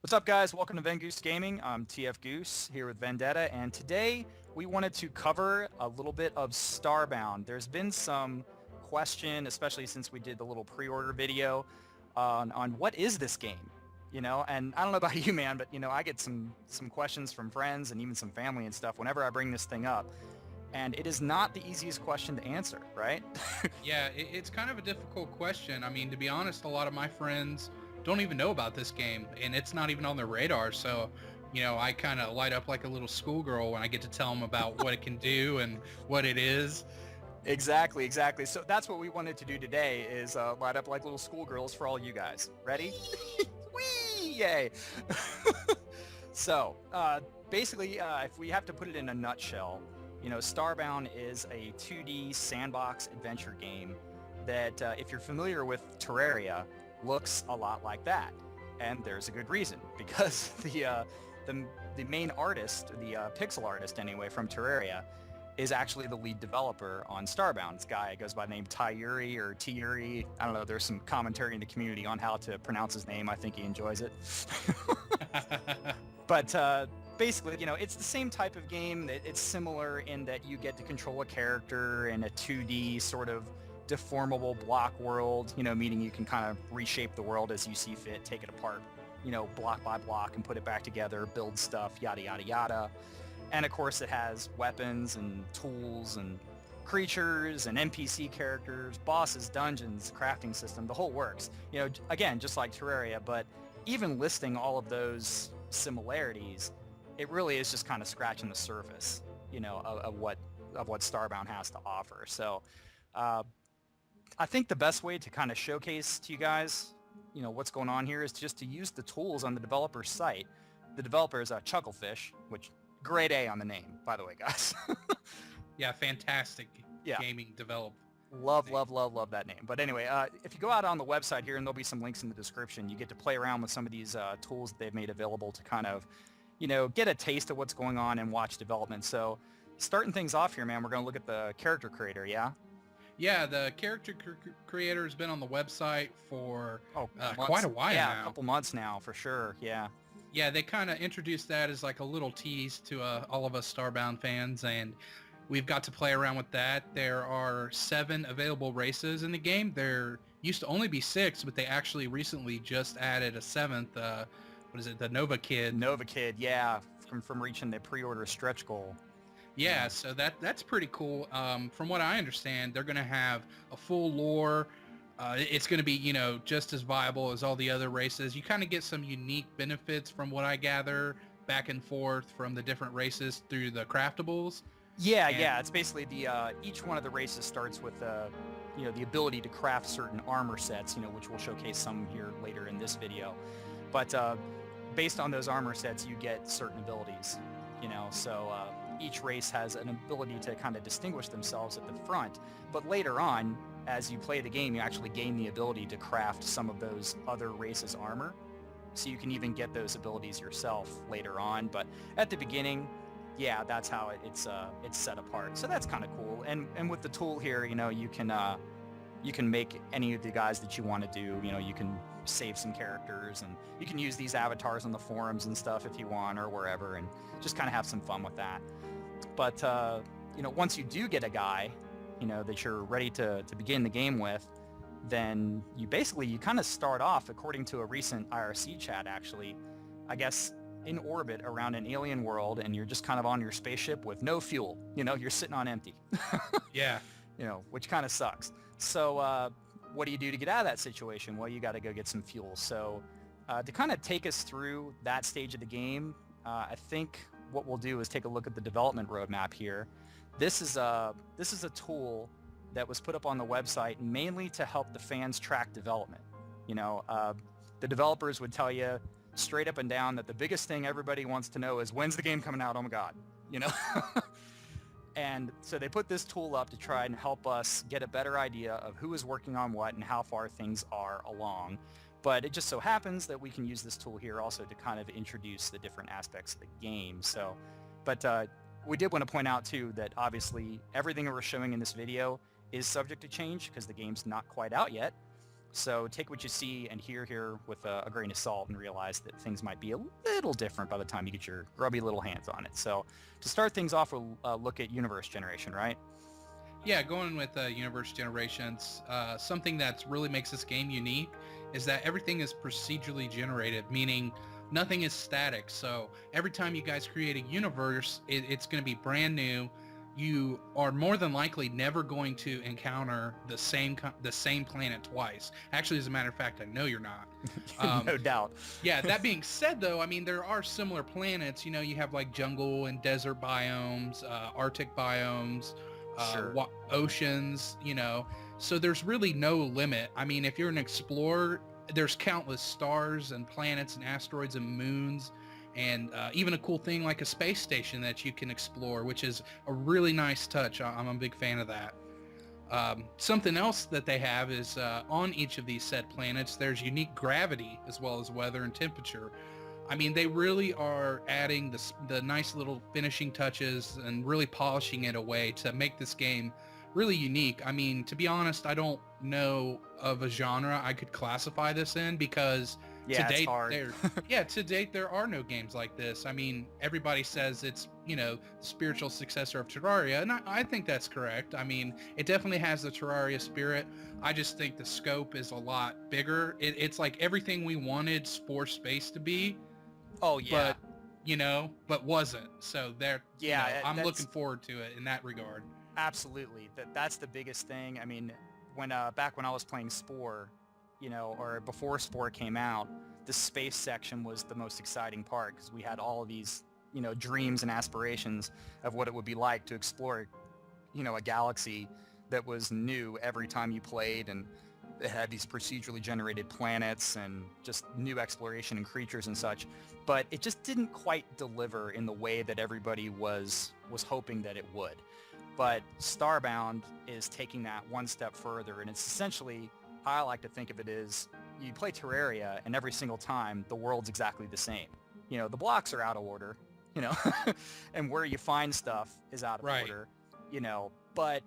What's up, guys? Welcome to TFGoose Gaming. I'm TFGoose here with Vendetta, and today we wanted to cover a little bit of Starbound. There's been some question, especially since we did the little pre-order video, on what is this game? And I don't know about you, man, but I get some questions from friends and even some family and stuff whenever I bring this thing up, and it is not the easiest question to answer, right? Yeah, it's kind of a difficult question. I mean, to be honest, a lot of my friends don't even know about this game, and it's not even on their radar. So, I kind of light up like a little schoolgirl when I get to tell them about what it can do and what it is. Exactly. So that's what we wanted to do today is light up like little schoolgirls for all you guys. Ready? Whee! Yay! So, basically, if we have to put it in a nutshell, Starbound is a 2D sandbox adventure game that, if you're familiar with Terraria, looks a lot like that. And there's a good reason, because the main artist, the pixel artist anyway, from Terraria, is actually the lead developer on Starbound. This guy goes by the name Tyuri or Tiuri. I don't know, there's some commentary in the community on how to pronounce his name. I think he enjoys it. But basically, it's the same type of game. It's similar in that you get to control a character in a 2D sort of deformable block world, meaning you can kind of reshape the world as you see fit, take it apart, block by block and put it back together, build stuff, yada, yada, yada. And of course it has weapons and tools and creatures and NPC characters, bosses, dungeons, crafting system, the whole works. Again, just like Terraria, but even listing all of those similarities, it really is just kind of scratching the surface, of what Starbound has to offer. So I think the best way to kind of showcase to you guys, what's going on here is just to use the tools on the developer's site. The developer is Chucklefish, which grade A on the name, by the way, guys. Yeah, fantastic gaming develop. Love that name. But anyway, if you go out on the website here, and there'll be some links in the description, you get to play around with some of these tools that they've made available to kind of, get a taste of what's going on and watch development. So starting things off here, man, we're going to look at the character creator, yeah? Yeah, the character creator has been on the website for quite a while now. Yeah, a couple months now, for sure, yeah. Yeah, they kind of introduced that as like a little tease to all of us Starbound fans, and we've got to play around with that. There are 7 available races in the game. There used to only be 6, but they actually recently just added a 7th. What is it? The Nova Kid. Nova Kid, yeah, from reaching the pre-order stretch goal. Yeah, so that's pretty cool. From what I understand, they're going to have a full lore. It's going to be, just as viable as all the other races. You kind of get some unique benefits from what I gather back and forth from the different races through the craftables. Yeah. It's basically each one of the races starts with the ability to craft certain armor sets, which we'll showcase some here later in this video. But based on those armor sets, you get certain abilities, so each race has an ability to kind of distinguish themselves at the front. But later on, as you play the game, you actually gain the ability to craft some of those other races' armor. So you can even get those abilities yourself later on. But at the beginning, yeah, that's how it's set apart. So that's kind of cool. And with the tool here, you can make any of the guys that you want to do. You can save some characters, and you can use these avatars on the forums and stuff if you want, or wherever, and just kind of have some fun with that. But once you do get a guy, that you're ready to begin the game with, then you kind of start off, according to a recent IRC chat actually, I guess, in orbit around an alien world, and you're just kind of on your spaceship with no fuel. You're sitting on empty. Yeah. Which kind of sucks. So what do you do to get out of that situation? Well, you got to go get some fuel. So to kind of take us through that stage of the game, I think what we'll do is take a look at the development roadmap here. This is a tool that was put up on the website mainly to help the fans track development. The developers would tell you straight up and down that the biggest thing everybody wants to know is, when's the game coming out? Oh my God, And so they put this tool up to try and help us get a better idea of who is working on what and how far things are along. But it just so happens that we can use this tool here also to kind of introduce the different aspects of the game. So, but we did want to point out too that obviously everything we're showing in this video is subject to change because the game's not quite out yet. So take what you see and hear here with a grain of salt and realize that things might be a little different by the time you get your grubby little hands on it. So to start things off, we'll look at universe generation, right? Yeah, going with universe generations, something that really makes this game unique is that everything is procedurally generated, meaning nothing is static. So every time you guys create a universe, it's going to be brand new. You are more than likely never going to encounter the same planet twice. Actually, as a matter of fact, I know you're not. No doubt. Yeah, that being said, though, I mean, there are similar planets. You know, you have like jungle and desert biomes, Arctic biomes, Sure. oceans, you know. So there's really no limit. I mean, if you're an explorer, there's countless stars and planets and asteroids and moons, and even a cool thing like a space station that you can explore, which is a really nice touch. I'm a big fan of that. Something else that they have is on each of these said planets, there's unique gravity as well as weather and temperature. I mean, they really are adding the nice little finishing touches and really polishing it away to make this game really unique. I mean, to be honest, I don't know of a genre I could classify this in because Yeah, to it's date, hard. to date, there are no games like this. I mean, everybody says it's, you know, the spiritual successor of Terraria, and I think that's correct. I mean, it definitely has the Terraria spirit. I just think the scope is a lot bigger. It's like everything we wanted Spore Space to be, Oh yeah. but, you know, but wasn't. So there, Yeah, you know, I'm that's looking forward to it in that regard. absolutely. That's the biggest thing. I mean, when back when I was playing Spore, you know, or before Spore came out, the space section was the most exciting part because we had all of these, you know, dreams and aspirations of what it would be like to explore, you know, a galaxy that was new every time you played, and it had these procedurally generated planets and just new exploration and creatures and such. But it just didn't quite deliver in the way that everybody was hoping that it would. But Starbound is taking that one step further, and it's essentially how I like to think of it is you play Terraria, and every single time the world's exactly the same. You know, the blocks are out of order, you know, and where you find stuff is out of Right. order, you know, but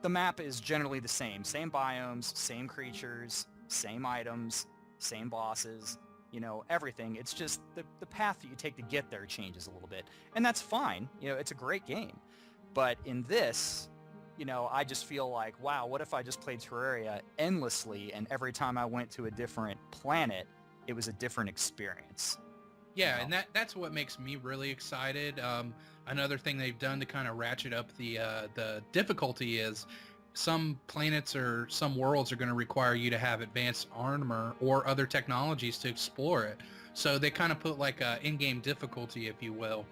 the map is generally the same. Same biomes, same creatures, same items, same bosses, you know, everything. It's just the path that you take to get there changes a little bit. And that's fine. You know, it's a great game. But in this, you know, I just feel like, wow, what if I just played Terraria endlessly and every time I went to a different planet, it was a different experience? Yeah, You know? and that's what makes me really excited. Another thing they've done to kind of ratchet up the difficulty is some planets or some worlds are going to require you to have advanced armor or other technologies to explore it. So they kind of put like a in-game difficulty, if you will.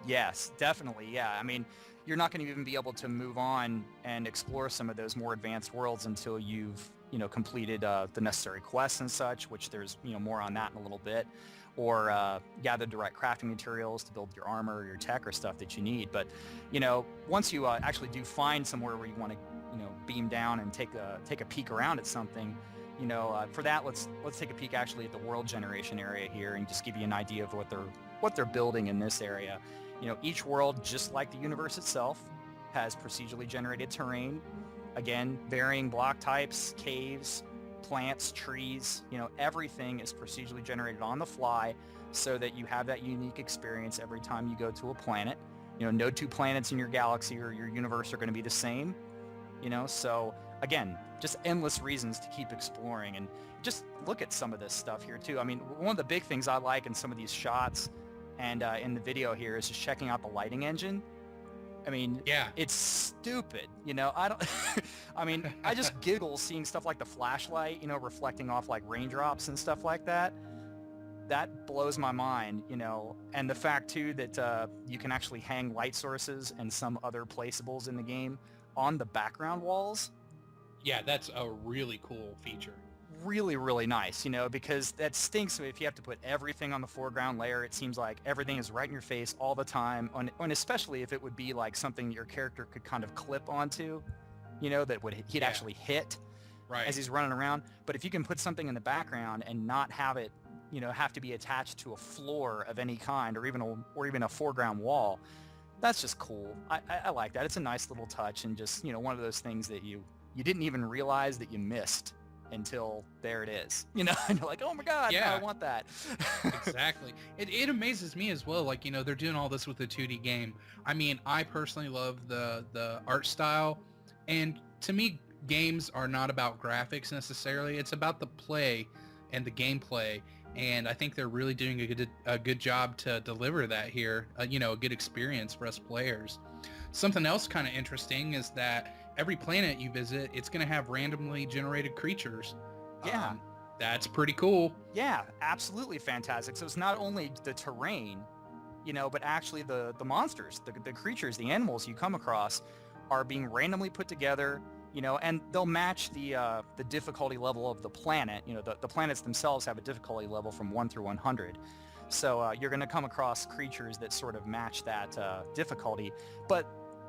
Yes, definitely. Yeah. I mean, you're not going to even be able to move on and explore some of those more advanced worlds until you've, you know, completed the necessary quests and such, which there's, you know, more on that in a little bit, or gathered the right crafting materials to build your armor or your tech or stuff that you need. But, you know, once you actually do find somewhere where you want to, you know, beam down and take a peek around at something, you know, for that, let's take a peek actually at the world generation area here and just give you an idea of what they're building in this area. You know, each world, just like the universe itself, has procedurally generated terrain. Again, varying block types, caves, plants, trees, you know, everything is procedurally generated on the fly so that you have that unique experience every time you go to a planet. You know, no two planets in your galaxy or your universe are going to be the same, you know, so again, just endless reasons to keep exploring. And just look at some of this stuff here too. I mean, one of the big things I like in some of these shots and in the video here is just checking out the lighting engine. I mean, Yeah. it's stupid, you know, I don't, I mean, I just giggle seeing stuff like the flashlight, you know, reflecting off like raindrops and stuff like that. That blows my mind, you know, and the fact too that you can actually hang light sources and some other placeables in the game on the background walls. Yeah, that's a really cool feature. Really, really nice, you know, because that stinks if you have to put everything on the foreground layer. It seems like everything is right in your face all the time, and especially if it would be like something your character could kind of clip onto, you know, that he'd actually hit Right. as he's running around. But if you can put something in the background and not have it, you know, have to be attached to a floor of any kind or even a foreground wall, that's just cool. I like that. It's a nice little touch and just, you know, one of those things that you didn't even realize that you missed. until there it is, you know, and you're like, oh my God, Yeah. I want that. Exactly. It amazes me as well. Like, you know, they're doing all this with the 2D game. I mean, I personally love the art style. And to me, games are not about graphics necessarily. It's about the play and the gameplay. And I think they're really doing a good job to deliver that here. You know, a good experience for us players. Something else kind of interesting is that every planet you visit, it's going to have randomly generated creatures. Yeah. That's pretty cool. Yeah, absolutely fantastic. So it's not only the terrain, you know, but actually the monsters, the creatures, the animals you come across are being randomly put together, you know, and they'll match the difficulty level of the planet. You know, the planets themselves have a difficulty level from 1 through 100. So you're going to come across creatures that sort of match that difficulty, but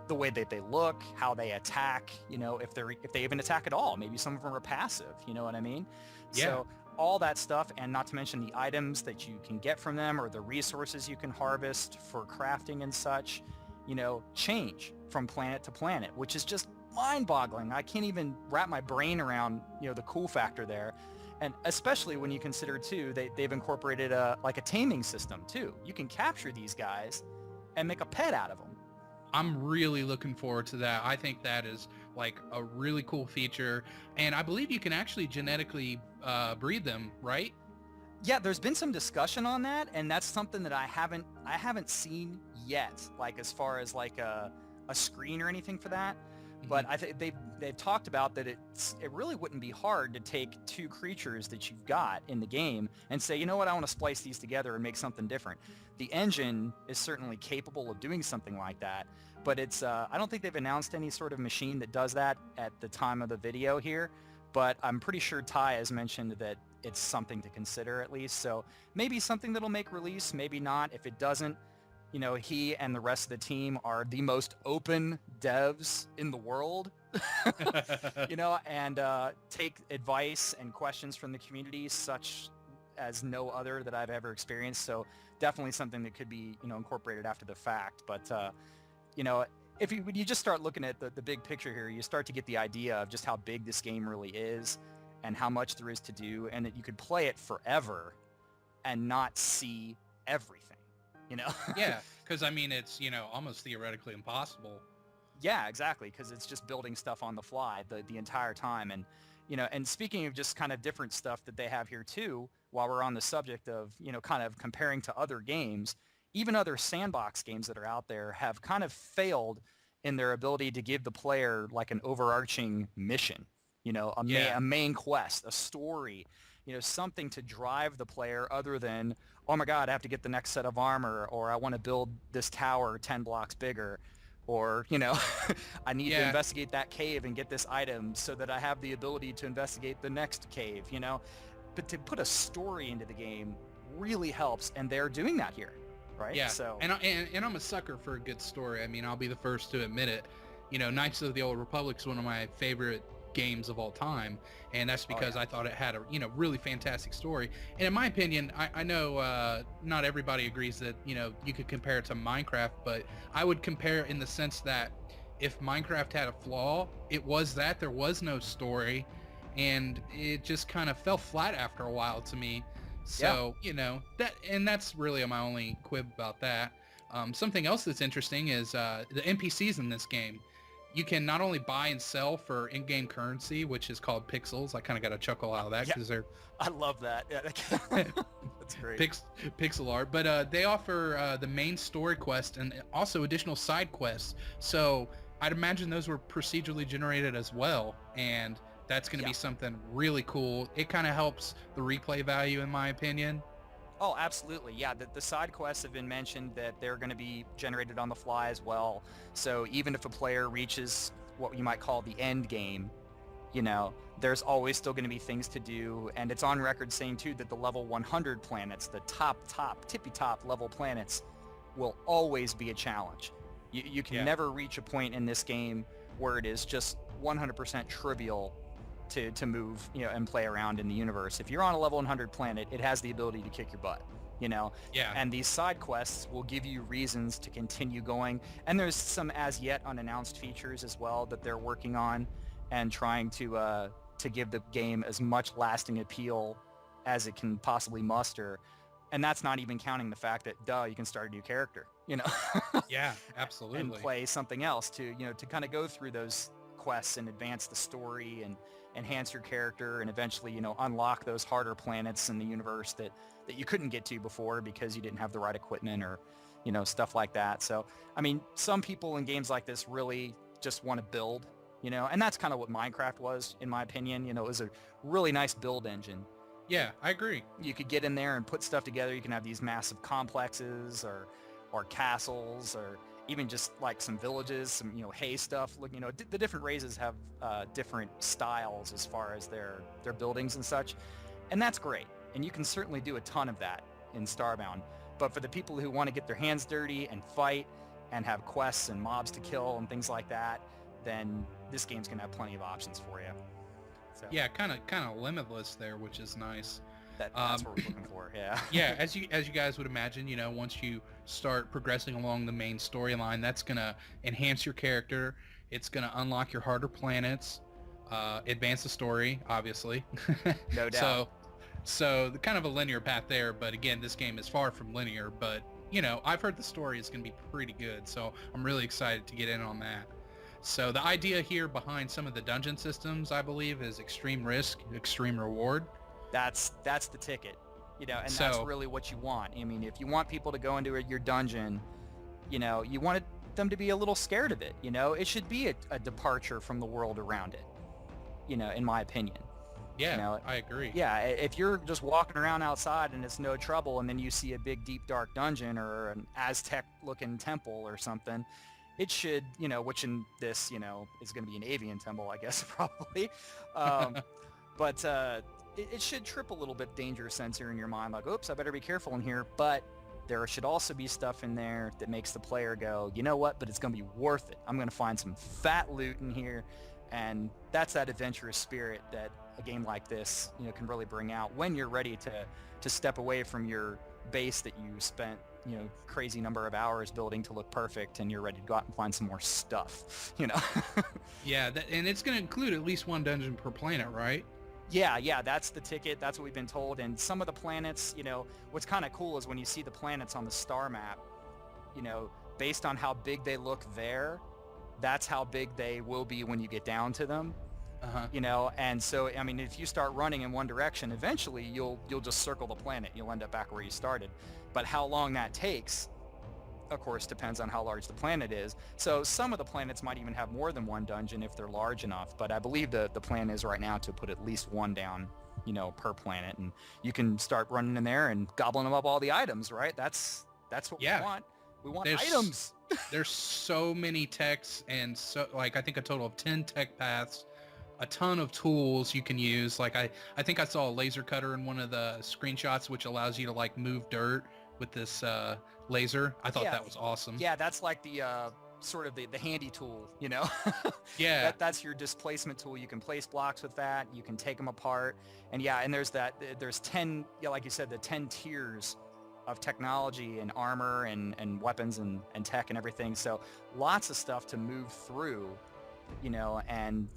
the way that they look, how they attack, you know, if they even attack at all, maybe some of them are passive, you know what I mean? Yeah. So all that stuff, and not to mention the items that you can get from them or the resources you can harvest for crafting and such, you know, change from planet to planet, which is just mind-boggling. I can't even wrap my brain around, you know, the cool factor there. And especially when you consider too, they've incorporated like a taming system too. You can capture these guys and make a pet out of them. I'm really looking forward to that. I think that is like a really cool feature. And I believe you can actually genetically breed them, right? Yeah, there's been some discussion on that, and that's something that I haven't seen yet, like as far as like a screen or anything for that. But I think they've talked about that it really wouldn't be hard to take two creatures that you've got in the game and say, you know what, I want to splice these together and make something different. The engine is certainly capable of doing something like that, but it's I don't think they've announced any sort of machine that does that at the time of the video here, but I'm pretty sure Ty has mentioned that it's something to consider at least. So maybe something that'll make release, maybe not. If it doesn't, you know, he and the rest of the team are the most open devs in the world, you know, and take advice and questions from the community such as no other that I've ever experienced. So definitely something that could be, you know, incorporated after the fact. But, you know, if you just start looking at the big picture here, you start to get the idea of just how big this game really is and how much there is to do, and that you could play it forever and not see everything. You know? Yeah, because I mean, it's, you know, almost theoretically impossible. Yeah, exactly, because it's just building stuff on the fly the entire time. And, you know, and speaking of just kind of different stuff that they have here too, while we're on the subject of, you know, kind of comparing to other games, even other sandbox games that are out there have kind of failed in their ability to give the player like an overarching mission, you know, a main quest, a story, you know, something to drive the player other than, oh my God, I have to get the next set of armor, or I want to build this tower 10 blocks bigger, or, you know, I need to investigate that cave and get this item so that I have the ability to investigate the next cave, you know. But to put a story into the game really helps, and they're doing that here, right? Yeah, so and I'm a sucker for a good story. I mean, I'll be the first to admit it. You know, Knights of the Old Republic is one of my favorite games of all time, and that's because I thought it had a, you know, really fantastic story. And in my opinion, I know not everybody agrees that, you know, you could compare it to Minecraft, but I would compare it in the sense that if Minecraft had a flaw, it was that there was no story, and it just kind of fell flat after a while to me. So you know, that's really my only quib about that. Something else that's interesting is the NPCs in this game. You can not only buy and sell for in-game currency, which is called pixels. I kind of got a chuckle out of that because they're... I love that. Yeah, that's great. Pixel art. But they offer the main story quest and also additional side quests. So I'd imagine those were procedurally generated as well. And that's going to be something really cool. It kind of helps the replay value, in my opinion. Oh, absolutely. Yeah, the side quests have been mentioned that they're going to be generated on the fly as well. So even if a player reaches what you might call the end game, you know, there's always still going to be things to do. And it's on record saying, too, that the level 100 planets, the top, tippy-top level planets, will always be a challenge. You can never reach a point in this game where it is just 100% trivial to move, you know, and play around in the universe. If you're on a level 100 planet, it has the ability to kick your butt, you know? Yeah. And these side quests will give you reasons to continue going. And there's some as yet unannounced features as well that they're working on and trying to to give the game as much lasting appeal as it can possibly muster. And that's not even counting the fact that, you can start a new character, Yeah, and absolutely. play something else to, to kind of go through those quests and advance the story and enhance your character and eventually, unlock those harder planets in the universe that you couldn't get to before because you didn't have the right equipment or, stuff like that. So, I mean, some people in games like this really just want to build, and that's kind of what Minecraft was, in my opinion. It was a really nice build engine. Yeah, I agree. You could get in there and put stuff together. You can have these massive complexes or castles or even just like some villages, some, hay stuff. Look, the different races have different styles as far as their buildings and such. And that's great. And you can certainly do a ton of that in Starbound. But for the people who want to get their hands dirty and fight and have quests and mobs to kill and things like that, then this game's going to have plenty of options for you. So, Yeah, kind of limitless there, which is nice. that's what we're looking for, yeah. Yeah, as you guys would imagine, once you start progressing along the main storyline, that's going to enhance your character. It's going to unlock your harder planets, advance the story, obviously. No doubt. So kind of a linear path there, but again, this game is far from linear, but I've heard the story is going to be pretty good, so I'm really excited to get in on that. So the idea here behind some of the dungeon systems, I believe, is extreme risk, extreme reward. That's the ticket, and that's really what you want. I mean, if you want people to go into your dungeon, you want them to be a little scared of it. It should be a departure from the world around it, in my opinion. Yeah, I agree. Yeah, if you're just walking around outside and it's no trouble, and then you see a big, deep, dark dungeon or an Aztec-looking temple or something, it should, which in this, is going to be an avian temple, I guess, probably. But it should trip a little bit danger sensor in your mind, like, oops, I better be careful in here. But there should also be stuff in there that makes the player go, you know what, but it's going to be worth it. I'm going to find some fat loot in here. And that's that adventurous spirit that a game like this, can really bring out when you're ready to step away from your base that you spent, crazy number of hours building to look perfect, and you're ready to go out and find some more stuff, Yeah, and it's going to include at least one dungeon per planet, right? Yeah, that's the ticket. That's what we've been told. And some of the planets, what's kind of cool is when you see the planets on the star map, based on how big they look there, that's how big they will be when you get down to them. And so, I mean, if you start running in one direction, eventually you'll just circle the planet. You'll end up back where you started. But how long that takes, of course, depends on how large the planet is. So some of the planets might even have more than one dungeon if they're large enough. But I believe the plan is right now to put at least one down, per planet. And you can start running in there and gobbling them up all the items, right? That's what we want. We want items. There's so many techs, and so I think a total of 10 tech paths, a ton of tools you can use. Like I think I saw a laser cutter in one of the screenshots, which allows you to move dirt with this laser. I thought that was awesome. Yeah, that's like the sort of the handy tool, Yeah. That's your displacement tool. You can place blocks with that. You can take them apart. And and there's 10, like you said, the 10 tiers of technology and armor and weapons and tech and everything. So lots of stuff to move through, and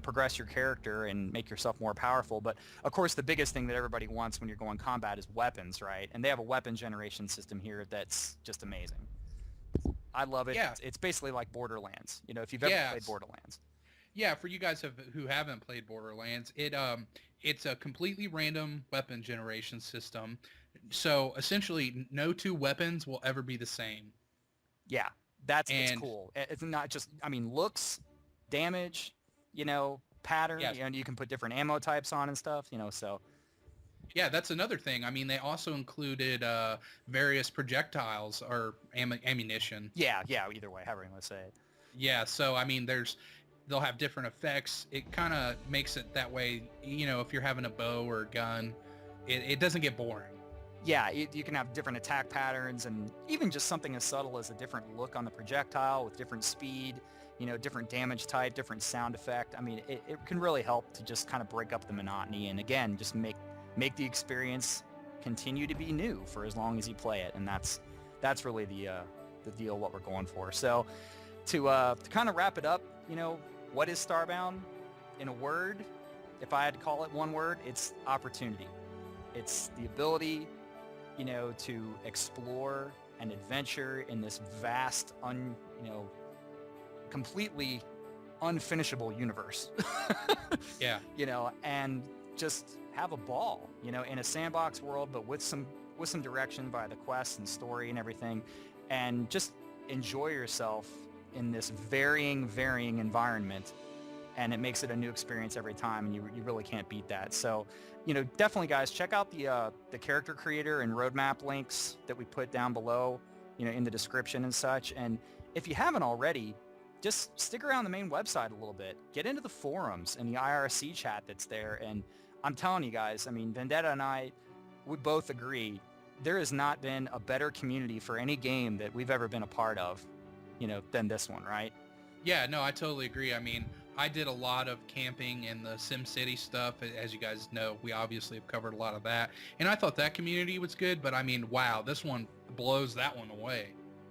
progress your character and make yourself more powerful. But of course, the biggest thing that everybody wants when you're going combat is weapons, right? And they have a weapon generation system here that's just amazing. I love it. Yeah. It's basically like Borderlands, if you've ever played Borderlands. Yeah, for you guys who haven't played Borderlands, it's a completely random weapon generation system. So essentially, no two weapons will ever be the same. Yeah, it's cool. It's not just, looks, damage, pattern, and you can put different ammo types on and stuff, so. Yeah, that's another thing. I mean, they also included various projectiles or ammunition. Yeah, either way, however you want to say it. Yeah, so I mean, they'll have different effects. It kind of makes it that way, if you're having a bow or a gun, it doesn't get boring. Yeah, you can have different attack patterns, and even just something as subtle as a different look on the projectile with different speed, different damage type, different sound effect. I mean, it can really help to just kind of break up the monotony, and again, just make the experience continue to be new for as long as you play it. And that's really the deal, what we're going for. So to kind of wrap it up, what is Starbound? in a word, if I had to call it one word, it's opportunity. It's the ability, to explore and adventure in this vast, completely unfinishable universe. Yeah. And just have a ball, in a sandbox world, but with some direction by the quests and story and everything, and just enjoy yourself in this varying environment. And it makes it a new experience every time, and you really can't beat that. So, definitely, guys, check out the character creator and roadmap links that we put down below, in the description and such. And if you haven't already, just stick around the main website a little bit. Get into the forums and the IRC chat that's there. And I'm telling you guys, I mean, Vendetta and I, we both agree, there has not been a better community for any game that we've ever been a part of, than this one, right? Yeah, no, I totally agree. I mean, I did a lot of camping and the SimCity stuff. As you guys know, we obviously have covered a lot of that. And I thought that community was good, but I mean, wow, this one blows that one away.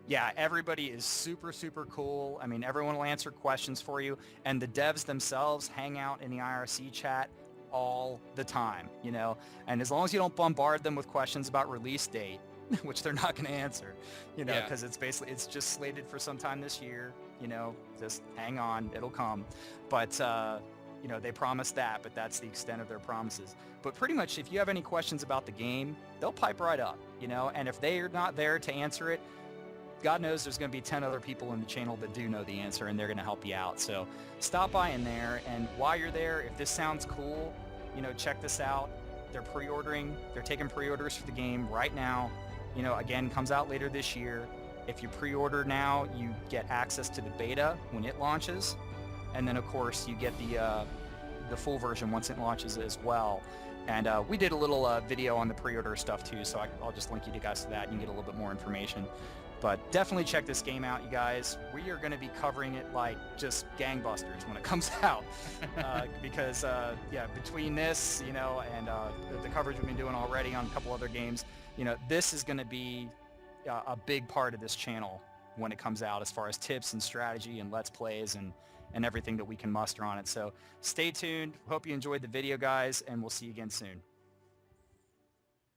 Yeah, everybody is super, super cool. I mean, everyone will answer questions for you. And the devs themselves hang out in the IRC chat all the time, And as long as you don't bombard them with questions about release date, which they're not going to answer, because it's just slated for sometime this year, just hang on, it'll come. But, they promise that, but that's the extent of their promises. But pretty much if you have any questions about the game, they'll pipe right up, and if they are not there to answer it, God knows there's going to be 10 other people in the channel that do know the answer, and they're going to help you out. So stop by in there, and while you're there, if this sounds cool, check this out. They're taking pre-orders for the game right now. Again, comes out later this year. If you pre-order now, you get access to the beta when it launches. And then, of course, you get the full version once it launches as well. And we did a little video on the pre-order stuff, too, so I'll just link you guys to that. You can get a little bit more information. But definitely check this game out, you guys. We are going to be covering it like just gangbusters when it comes out. Because, between this, and the coverage we've been doing already on a couple other games, this is going to be a big part of this channel when it comes out, as far as tips and strategy and Let's Plays and everything that we can muster on it. So stay tuned. Hope you enjoyed the video, guys, and we'll see you again soon.